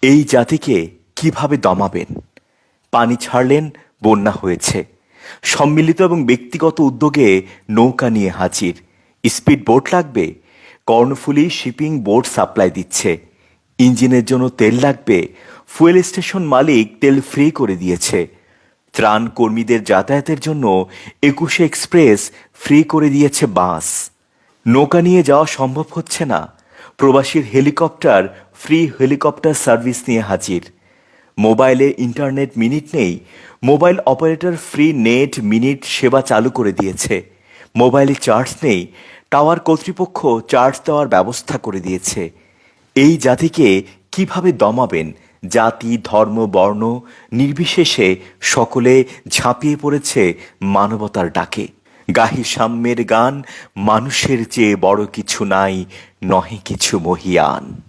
এই জাতিকে কিভাবে দমাবেন? পানি ছাড়লেন, বন্যা হয়েছে। সম্মিলিত এবং ব্যক্তিগত উদ্যোগে নৌকা নিয়ে হাজির। স্পিড বোট লাগবে, কর্ণফুলী শিপিং বোট সাপ্লাই দিচ্ছে। ইঞ্জিনের জন্য তেল লাগবে, ফুয়েল স্টেশন মালিক তেল ফ্রি করে দিয়েছে। ত্রাণ কর্মীদের যাতায়াতের জন্য ২১ এক্সপ্রেস ফ্রি করে দিয়েছে বাস। নৌকা নিয়ে যাওয়া সম্ভব হচ্ছে না, প্রবাসীর হেলিকপ্টার ফ্রি হেলিকপ্টার সার্ভিস নিয়ে হাজির। মোবাইলে ইন্টারনেট মিনিট নেই, mobile operator free net minute সেবা চালু করে দিয়েছে। মোবাইলে চার্জ নেই, টাওয়ার কর্তৃপক্ষ চার্জ দেওয়ার ব্যবস্থা করে দিয়েছে। এই জাতিকে কিভাবে দমাবেন? জাতি, ধর্ম, বর্ণ নির্বিশেষে সকলে ঝাঁপিয়ে পড়েছে মানবতার ডাকে। গাহি সাম্যের গান, মানুষের চেয়ে বড় কিছু নাই, নহে কিছু মহিয়ান।